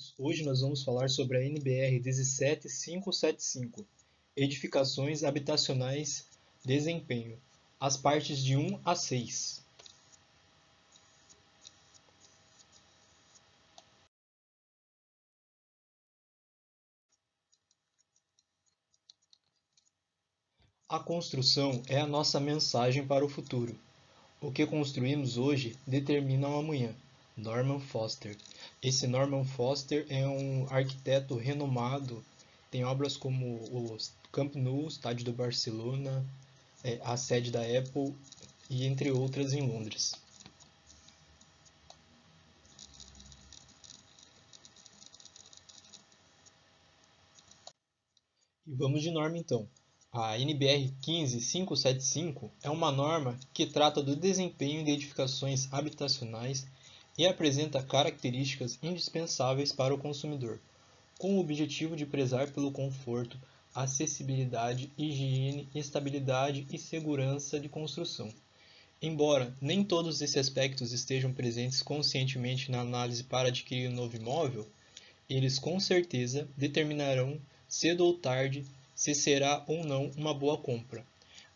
todos, hoje nós vamos falar sobre a NBR 17575, Edificações Habitacionais, Desempenho, as partes de 1 a 6. A construção é a nossa mensagem para o futuro. O que construímos hoje determina o amanhã. Norman Foster. Esse Norman Foster é um arquiteto renomado, tem obras como o Camp Nou, estádio do Barcelona, a sede da Apple e entre outras em Londres. E vamos de norma então. A NBR 15575 é uma norma que trata do desempenho de edificações habitacionais e apresenta características indispensáveis para o consumidor, com o objetivo de prezar pelo conforto, acessibilidade, higiene, estabilidade e segurança de construção. Embora nem todos esses aspectos estejam presentes conscientemente na análise para adquirir um novo imóvel, eles com certeza determinarão, cedo ou tarde, se será ou não uma boa compra.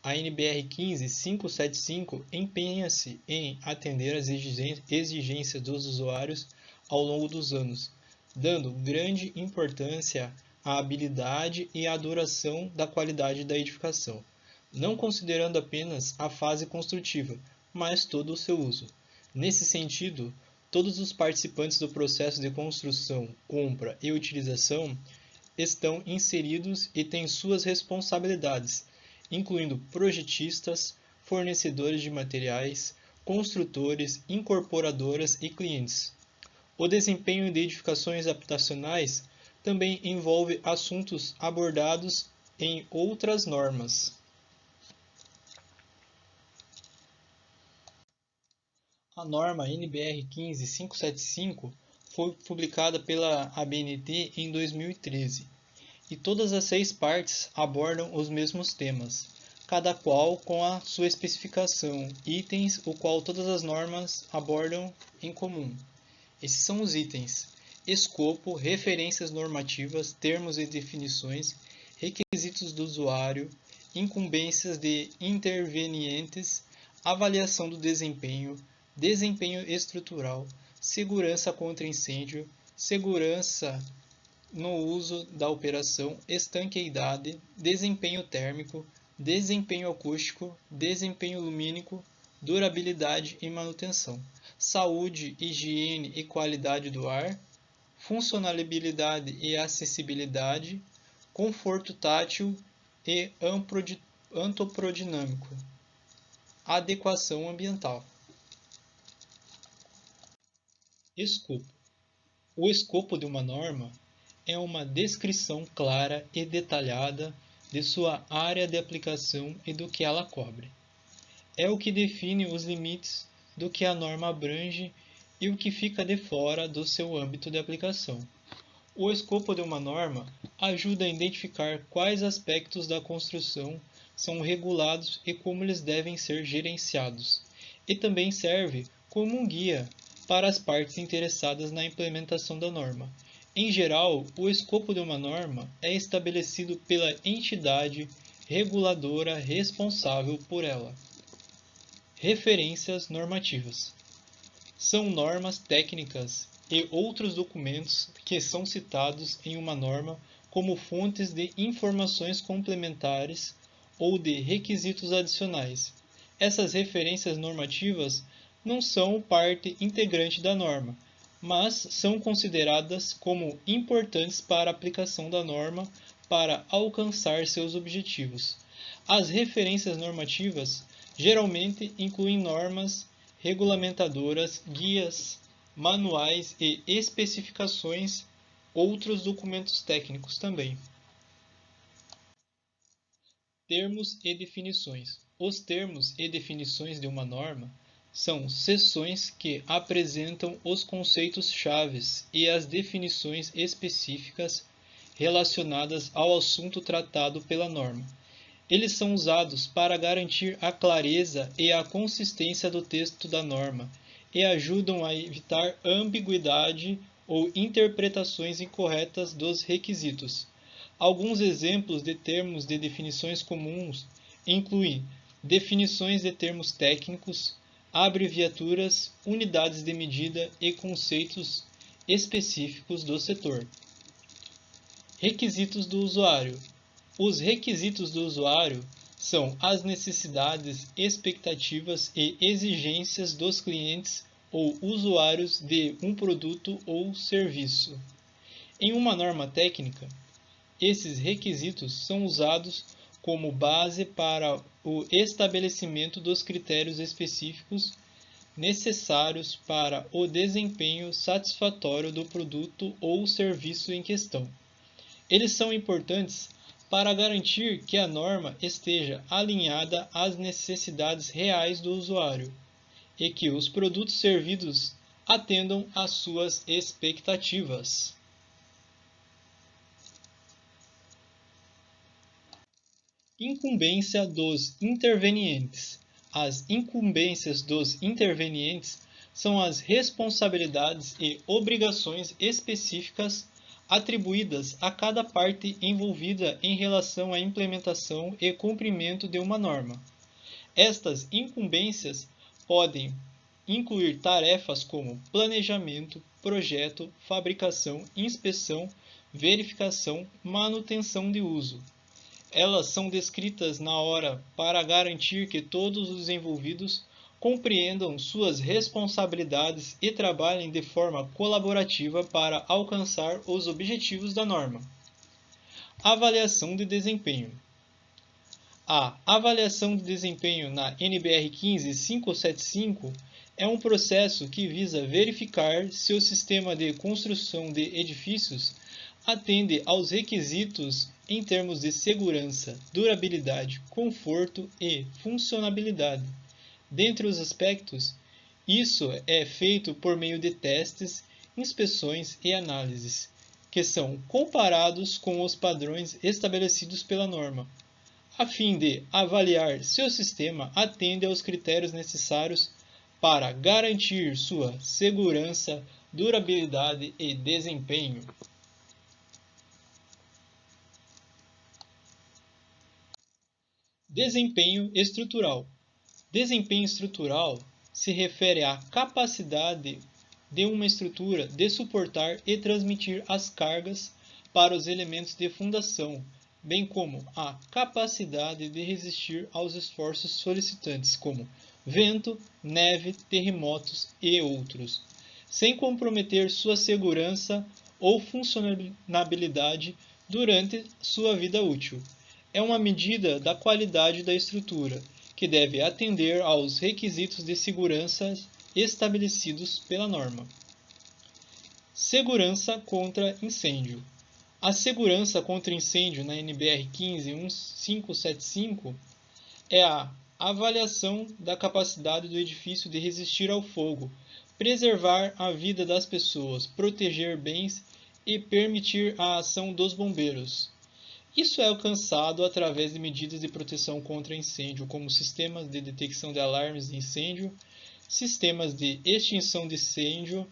A NBR 15575 empenha-se em atender às exigências dos usuários ao longo dos anos, dando grande importância à habilidade e à duração da qualidade da edificação, não considerando apenas a fase construtiva, mas todo o seu uso. Nesse sentido, todos os participantes do processo de construção, compra e utilização estão inseridos e têm suas responsabilidades, incluindo projetistas, fornecedores de materiais, construtores, incorporadoras e clientes. O desempenho de edificações habitacionais também envolve assuntos abordados em outras normas. A norma NBR 15575 foi publicada pela ABNT em 2013 e todas as 6 partes abordam os mesmos temas, cada qual com a sua especificação, itens o qual todas as normas abordam em comum. Esses são os itens: escopo, referências normativas, termos e definições, requisitos do usuário, incumbências de intervenientes, avaliação do desempenho, desempenho estrutural, segurança contra incêndio, segurança no uso da operação, estanqueidade, desempenho térmico, desempenho acústico, desempenho lumínico, durabilidade e manutenção, saúde, higiene e qualidade do ar, funcionalidade e acessibilidade, conforto tátil e antropodinâmico, adequação ambiental. Escopo. O escopo de uma norma é uma descrição clara e detalhada de sua área de aplicação e do que ela cobre. É o que define os limites do que a norma abrange e o que fica de fora do seu âmbito de aplicação. O escopo de uma norma ajuda a identificar quais aspectos da construção são regulados e como eles devem ser gerenciados, e também serve como um guia para as partes interessadas na implementação da norma. Em geral, o escopo de uma norma é estabelecido pela entidade reguladora responsável por ela. Referências normativas. São normas técnicas e outros documentos que são citados em uma norma como fontes de informações complementares ou de requisitos adicionais. Essas referências normativas não são parte integrante da norma, mas são consideradas como importantes para a aplicação da norma para alcançar seus objetivos. As referências normativas geralmente incluem normas regulamentadoras, guias, manuais e especificações, outros documentos técnicos também. Termos e definições. Os termos e definições de uma norma são seções que apresentam os conceitos chaves e as definições específicas relacionadas ao assunto tratado pela norma. Eles são usados para garantir a clareza e a consistência do texto da norma e ajudam a evitar ambiguidade ou interpretações incorretas dos requisitos. Alguns exemplos de termos de definições comuns incluem definições de termos técnicos, abreviaturas, unidades de medida e conceitos específicos do setor. Requisitos do usuário. Os requisitos do usuário são as necessidades, expectativas e exigências dos clientes ou usuários de um produto ou serviço. Em uma norma técnica, esses requisitos são usados como base para o estabelecimento dos critérios específicos necessários para o desempenho satisfatório do produto ou serviço em questão. Eles são importantes para garantir que a norma esteja alinhada às necessidades reais do usuário e que os produtos servidos atendam às suas expectativas. Incumbência dos intervenientes. As incumbências dos intervenientes são as responsabilidades e obrigações específicas atribuídas a cada parte envolvida em relação à implementação e cumprimento de uma norma. Estas incumbências podem incluir tarefas como planejamento, projeto, fabricação, inspeção, verificação, manutenção de uso. Elas são descritas na hora para garantir que todos os envolvidos compreendam suas responsabilidades e trabalhem de forma colaborativa para alcançar os objetivos da norma. Avaliação de desempenho. A avaliação de desempenho na NBR 15575 é um processo que visa verificar se o sistema de construção de edifícios atende aos requisitos em termos de segurança, durabilidade, conforto e funcionalidade. Dentre os aspectos, isso é feito por meio de testes, inspeções e análises, que são comparados com os padrões estabelecidos pela norma, a fim de avaliar se o sistema atende aos critérios necessários para garantir sua segurança, durabilidade e desempenho. Desempenho estrutural. Desempenho estrutural se refere à capacidade de uma estrutura de suportar e transmitir as cargas para os elementos de fundação, bem como a capacidade de resistir aos esforços solicitantes, como vento, neve, terremotos e outros, sem comprometer sua segurança ou funcionalidade durante sua vida útil. É uma medida da qualidade da estrutura, que deve atender aos requisitos de segurança estabelecidos pela norma. Segurança contra incêndio. A segurança contra incêndio na NBR 15575 é a avaliação da capacidade do edifício de resistir ao fogo, preservar a vida das pessoas, proteger bens e permitir a ação dos bombeiros. Isso é alcançado através de medidas de proteção contra incêndio, como sistemas de detecção de alarmes de incêndio, sistemas de extinção de incêndio,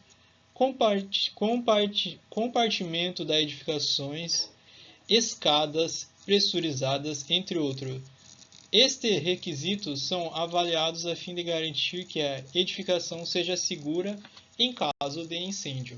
compartimento das edificações, escadas pressurizadas, entre outros. Estes requisitos são avaliados a fim de garantir que a edificação seja segura em caso de incêndio.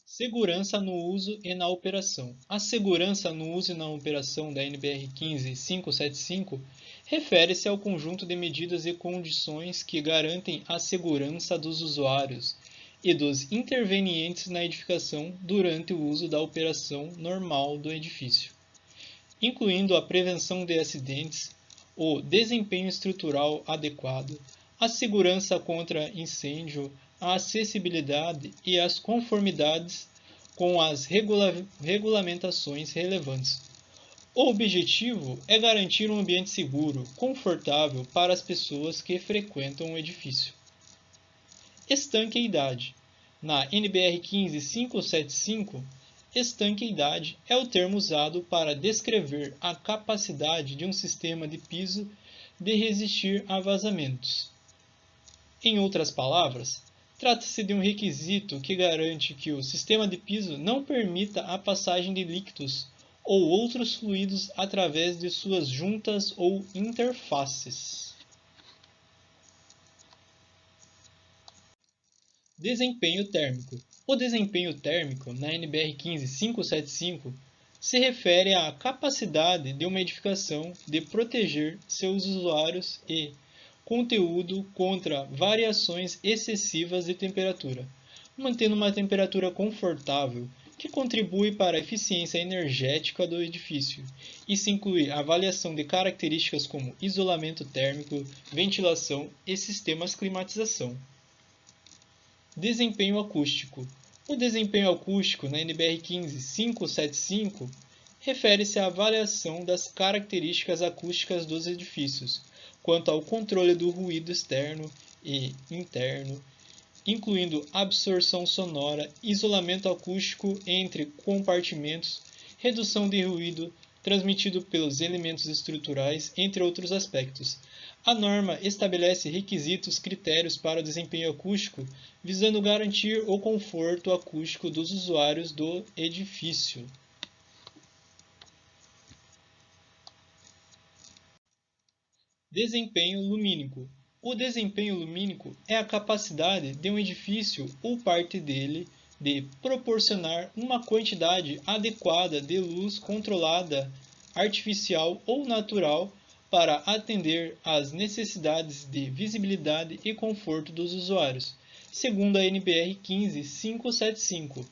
Segurança no uso e na operação. A segurança no uso e na operação da NBR 15575 refere-se ao conjunto de medidas e condições que garantem a segurança dos usuários e dos intervenientes na edificação durante o uso da operação normal do edifício, incluindo a prevenção de acidentes, o desempenho estrutural adequado, a segurança contra incêndio, a acessibilidade e as conformidades com as regulamentações relevantes. O objetivo é garantir um ambiente seguro, confortável para as pessoas que frequentam o edifício. Estanqueidade. Na NBR 15575 Estanqueidade é o termo usado para descrever a capacidade de um sistema de piso de resistir a vazamentos. Em outras palavras, trata-se de um requisito que garante que o sistema de piso não permita a passagem de líquidos ou outros fluidos através de suas juntas ou interfaces. Desempenho térmico. O desempenho térmico, na NBR 15575, se refere à capacidade de uma edificação de proteger seus usuários e conteúdo contra variações excessivas de temperatura, mantendo uma temperatura confortável que contribui para a eficiência energética do edifício. Isso inclui a avaliação de características como isolamento térmico, ventilação e sistemas de climatização. Desempenho acústico. O desempenho acústico na NBR 15575 refere-se à avaliação das características acústicas dos edifícios, quanto ao controle do ruído externo e interno, incluindo absorção sonora, isolamento acústico entre compartimentos, redução de ruído transmitido pelos elementos estruturais, entre outros aspectos. A norma estabelece requisitos critérios para o desempenho acústico, visando garantir o conforto acústico dos usuários do edifício. Desempenho lumínico. O desempenho lumínico é a capacidade de um edifício ou parte dele de proporcionar uma quantidade adequada de luz controlada, artificial ou natural, para atender às necessidades de visibilidade e conforto dos usuários, segundo a NBR 15575.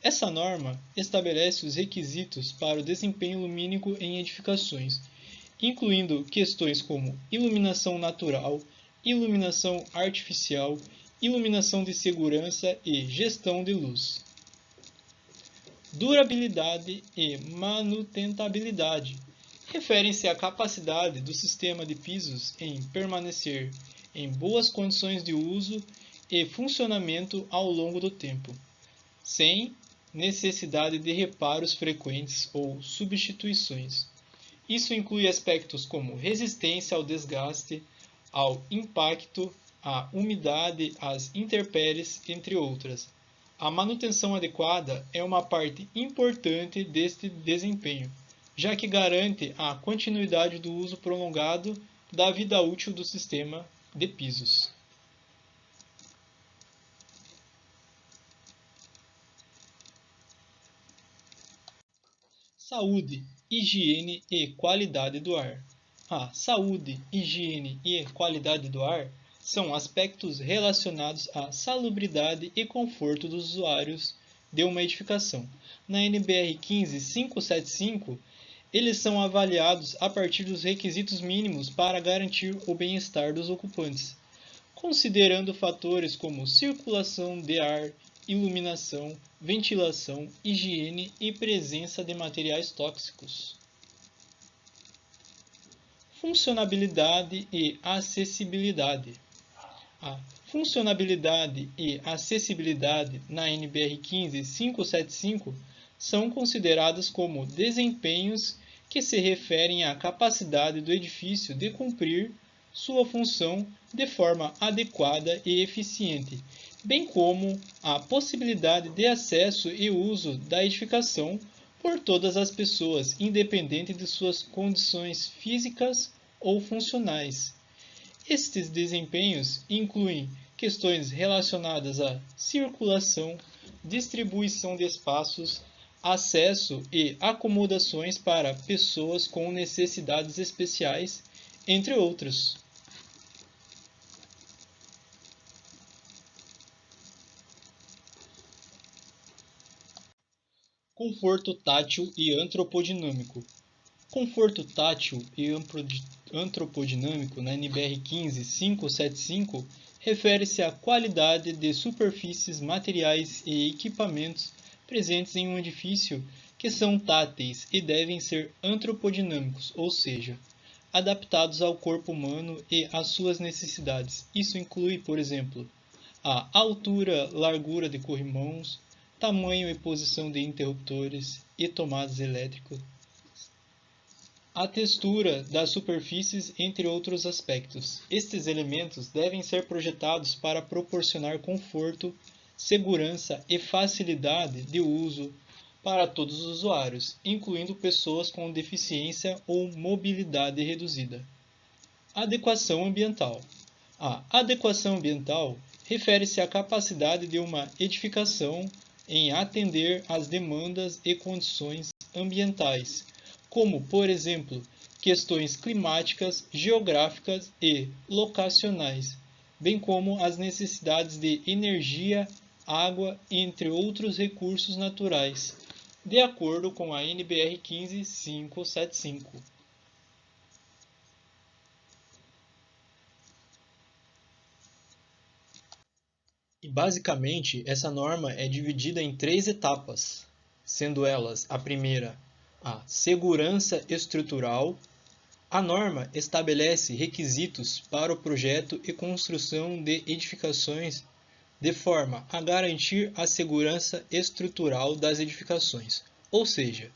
Essa norma estabelece os requisitos para o desempenho lumínico em edificações, incluindo questões como iluminação natural, iluminação artificial, iluminação de segurança e gestão de luz. Durabilidade e manutentabilidade referem-se à capacidade do sistema de pisos em permanecer em boas condições de uso e funcionamento ao longo do tempo, sem necessidade de reparos frequentes ou substituições. Isso inclui aspectos como resistência ao desgaste, ao impacto, à umidade, às intempéries, entre outras. A manutenção adequada é uma parte importante deste desempenho, já que garante a continuidade do uso prolongado da vida útil do sistema de pisos. Saúde, higiene e qualidade do ar. A saúde, higiene e qualidade do ar são aspectos relacionados à salubridade e conforto dos usuários de uma edificação. Na NBR 15575, eles são avaliados a partir dos requisitos mínimos para garantir o bem-estar dos ocupantes, considerando fatores como circulação de ar, iluminação, ventilação, higiene e presença de materiais tóxicos. Funcionabilidade e acessibilidade. A funcionabilidade e acessibilidade na NBR 15575 são consideradas como desempenhos que se referem à capacidade do edifício de cumprir sua função de forma adequada e eficiente, bem como a possibilidade de acesso e uso da edificação por todas as pessoas, independente de suas condições físicas ou funcionais. Estes desempenhos incluem questões relacionadas à circulação, distribuição de espaços, acesso e acomodações para pessoas com necessidades especiais, entre outros. Conforto tátil e antropodinâmico. Conforto tátil e antropodinâmico na NBR 15575 refere-se à qualidade de superfícies, materiais e equipamentos presentes em um edifício que são táteis e devem ser antropodinâmicos, ou seja, adaptados ao corpo humano e às suas necessidades. Isso inclui, por exemplo, a altura, largura de corrimãos, tamanho e posição de interruptores e tomadas elétricas, a textura das superfícies, entre outros aspectos. Estes elementos devem ser projetados para proporcionar conforto, segurança e facilidade de uso para todos os usuários, incluindo pessoas com deficiência ou mobilidade reduzida. Adequação ambiental. A adequação ambiental refere-se à capacidade de uma edificação em atender às demandas e condições ambientais, como, por exemplo, questões climáticas, geográficas e locacionais, bem como as necessidades de energia, água, entre outros recursos naturais, de acordo com a NBR 15575. E basicamente, essa norma é dividida em 3 etapas, sendo elas a primeira, a segurança estrutural. A norma estabelece requisitos para o projeto e construção de edificações de forma a garantir a segurança estrutural das edificações, ou seja,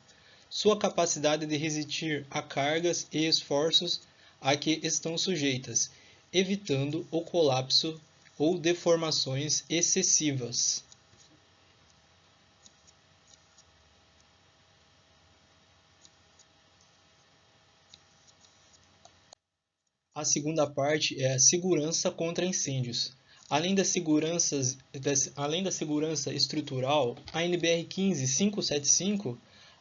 sua capacidade de resistir a cargas e esforços a que estão sujeitas, evitando o colapso ou deformações excessivas. A segunda parte é a segurança contra incêndios. Além da segurança estrutural, a NBR 15575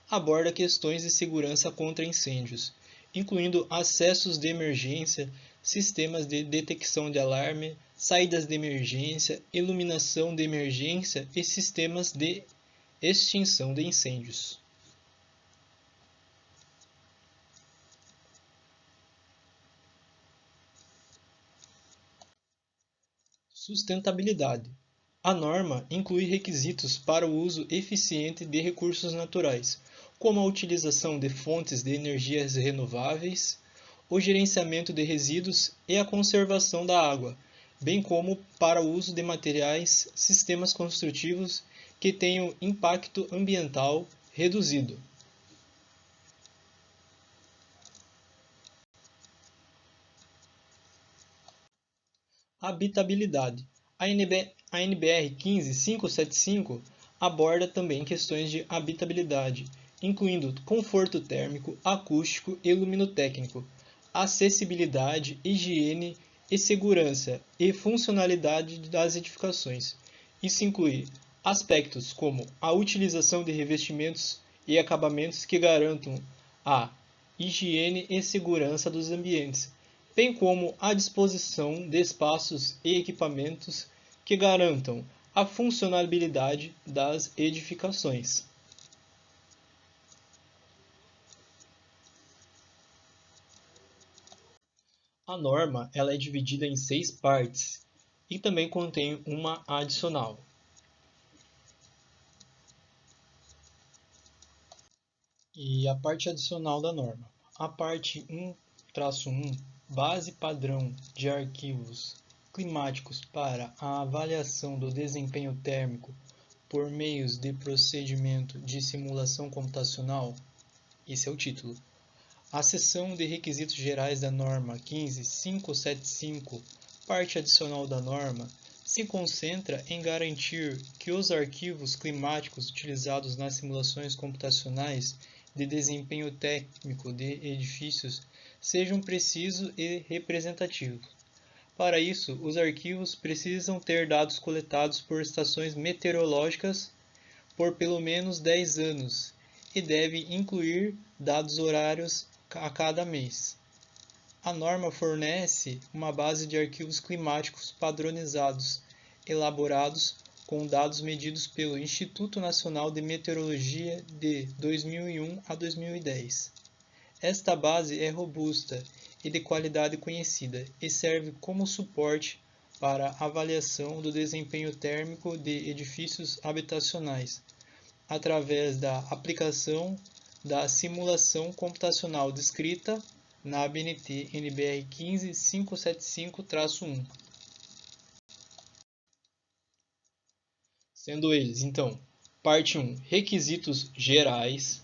aborda questões de segurança contra incêndios, incluindo acessos de emergência, sistemas de detecção de alarme, saídas de emergência, iluminação de emergência e sistemas de extinção de incêndios. Sustentabilidade. A norma inclui requisitos para o uso eficiente de recursos naturais, como a utilização de fontes de energias renováveis, o gerenciamento de resíduos e a conservação da água, bem como para o uso de materiais, sistemas construtivos que tenham impacto ambiental reduzido. Habitabilidade. A NBR 15575 aborda também questões de habitabilidade, incluindo conforto térmico, acústico e luminotécnico, acessibilidade, higiene e segurança e funcionalidade das edificações. Isso inclui aspectos como a utilização de revestimentos e acabamentos que garantam a higiene e segurança dos ambientes, bem como a disposição de espaços e equipamentos que garantam a funcionalidade das edificações. A norma ela é dividida em 6 partes e também contém uma adicional. E a parte adicional da norma. A parte 1-1, base padrão de arquivos climáticos para a avaliação do desempenho térmico por meios de procedimento de simulação computacional. Esse é o título. A seção de requisitos gerais da norma 15575, parte adicional da norma, se concentra em garantir que os arquivos climáticos utilizados nas simulações computacionais de desempenho técnico de edifícios sejam precisos e representativos. Para isso, os arquivos precisam ter dados coletados por estações meteorológicas por pelo menos 10 anos e devem incluir dados horários a cada mês. A norma fornece uma base de arquivos climáticos padronizados, elaborados com dados medidos pelo Instituto Nacional de Meteorologia de 2001 a 2010. Esta base é robusta e de qualidade conhecida e serve como suporte para avaliação do desempenho térmico de edifícios habitacionais, através da aplicação da simulação computacional descrita na ABNT NBR 15575-1. Sendo eles, então, Parte 1. Requisitos gerais.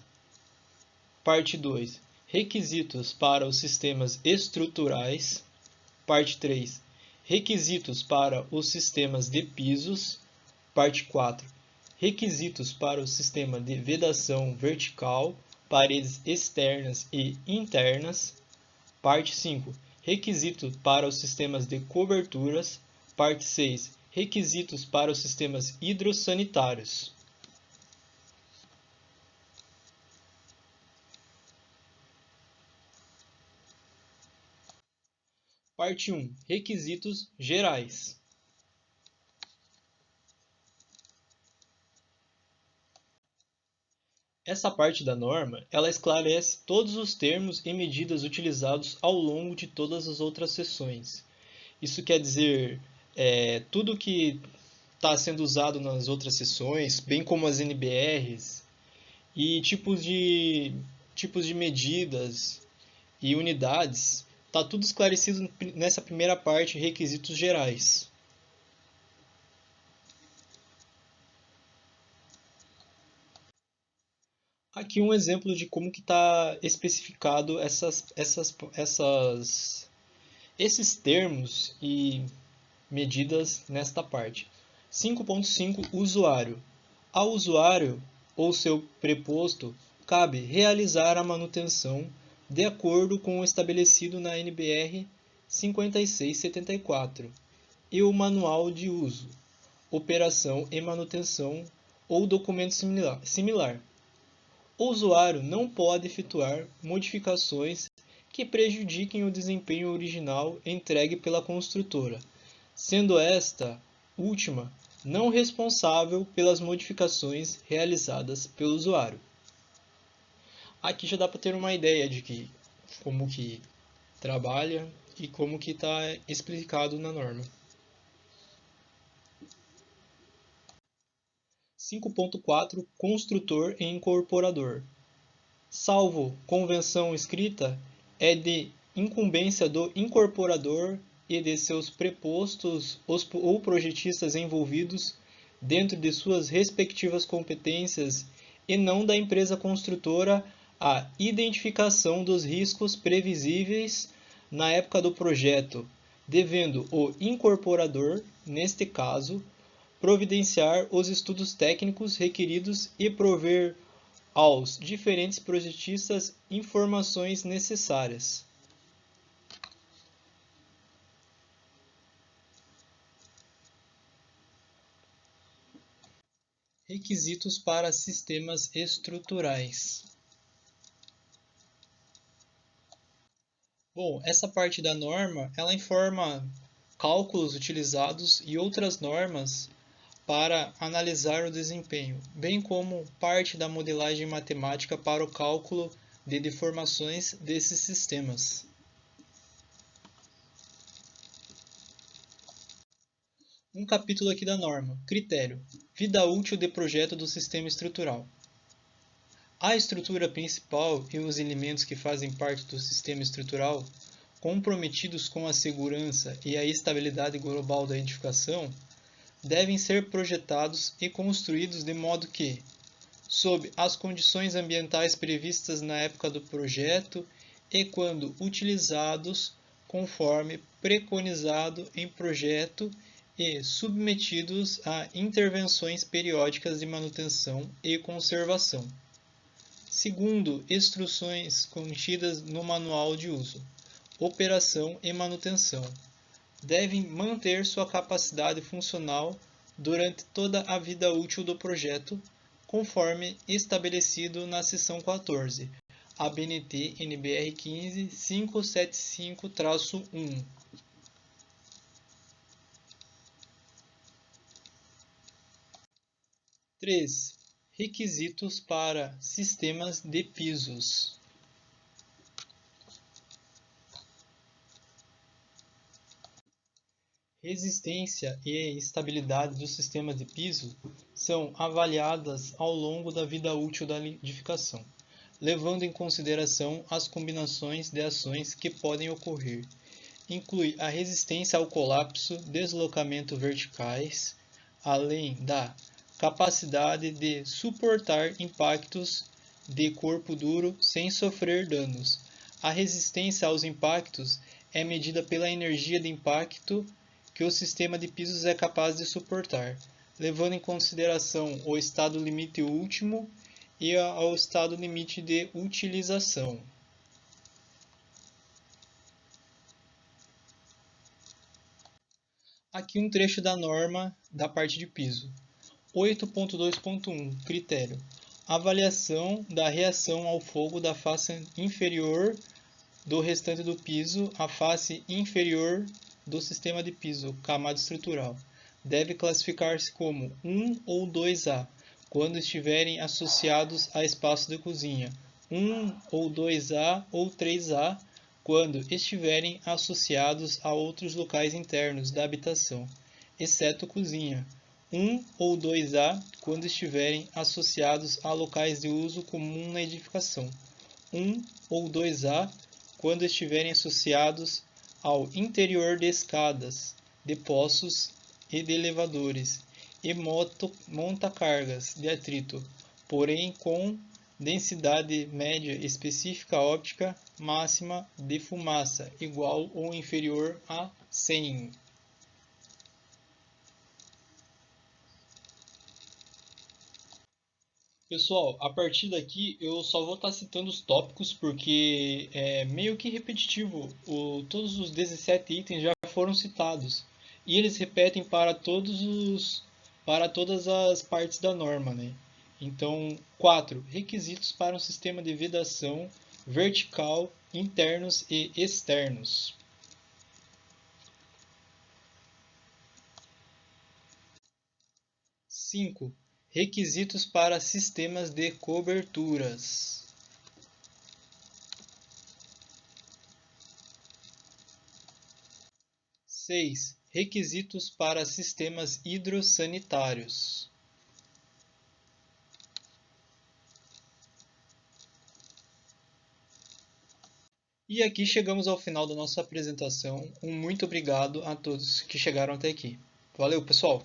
Parte 2. Requisitos para os sistemas estruturais. Parte 3. Requisitos para os sistemas de pisos. Parte 4. Requisitos para o sistema de vedação vertical, paredes externas e internas. Parte 5. Requisitos para os sistemas de coberturas. Parte 6. Requisitos para os sistemas hidrossanitários. Parte 1. Requisitos gerais. Essa parte da norma, ela esclarece todos os termos e medidas utilizados ao longo de todas as outras seções. Isso quer dizer, tudo que está sendo usado nas outras seções, bem como as NBRs, e tipos de medidas e unidades, está tudo esclarecido nessa primeira parte, requisitos gerais. Aqui um exemplo de como que está especificado esses termos e medidas nesta parte. 5.5 Usuário. Ao usuário ou seu preposto cabe realizar a manutenção de acordo com o estabelecido na NBR 5674 e o Manual de Uso, Operação e Manutenção ou documento similar. O usuário não pode efetuar modificações que prejudiquem o desempenho original entregue pela construtora, sendo esta última não responsável pelas modificações realizadas pelo usuário. Aqui já dá para ter uma ideia de como que trabalha e como que está explicado na norma. 5.4 Construtor e incorporador. Salvo convenção escrita, é de incumbência do incorporador e de seus prepostos ou projetistas envolvidos dentro de suas respectivas competências e não da empresa construtora a identificação dos riscos previsíveis na época do projeto, devendo o incorporador, neste caso, providenciar os estudos técnicos requeridos e prover aos diferentes projetistas informações necessárias. Requisitos para sistemas estruturais. Bom, essa parte da norma, ela informa cálculos utilizados e outras normas para analisar o desempenho, bem como parte da modelagem matemática para o cálculo de deformações desses sistemas. Um capítulo aqui da norma. Critério. Vida útil de projeto do sistema estrutural. A estrutura principal e os elementos que fazem parte do sistema estrutural, comprometidos com a segurança e a estabilidade global da edificação, devem ser projetados e construídos de modo que, sob as condições ambientais previstas na época do projeto e quando utilizados conforme preconizado em projeto e submetidos a intervenções periódicas de manutenção e conservação, segundo instruções contidas no Manual de Uso, Operação e Manutenção. Devem manter sua capacidade funcional durante toda a vida útil do projeto, conforme estabelecido na seção 14, ABNT NBR 15 575-1. Três. Requisitos para sistemas de pisos. Resistência e estabilidade dos sistemas de piso são avaliadas ao longo da vida útil da edificação, levando em consideração as combinações de ações que podem ocorrer. Inclui a resistência ao colapso, deslocamento verticais, além da capacidade de suportar impactos de corpo duro sem sofrer danos. A resistência aos impactos é medida pela energia de impacto que o sistema de pisos é capaz de suportar, levando em consideração o estado limite último e ao estado limite de utilização. Aqui um trecho da norma da parte de piso. 8.2.1 Critério: avaliação da reação ao fogo da face inferior do restante do piso à face inferior do sistema de piso, camada estrutural. Deve classificar-se como 1 ou 2A, quando estiverem associados a espaço de cozinha, 1 ou 2A ou 3A, quando estiverem associados a outros locais internos da habitação, exceto cozinha, 1 ou 2A, quando estiverem associados a locais de uso comum na edificação, 1 ou 2A, quando estiverem associados ao interior de escadas, de poços e de elevadores, e montacargas de atrito, porém com densidade média específica óptica máxima de fumaça igual ou inferior a 100. Pessoal, a partir daqui eu só vou estar citando os tópicos porque é meio que repetitivo. Todos os 17 itens já foram citados e eles repetem para todas as partes da norma, né? Então, 4. Requisitos para um sistema de vedação vertical, internos e externos. 5. Requisitos para sistemas de coberturas. 6. Requisitos para sistemas hidrossanitários. E aqui chegamos ao final da nossa apresentação. Um muito obrigado a todos que chegaram até aqui. Valeu, pessoal!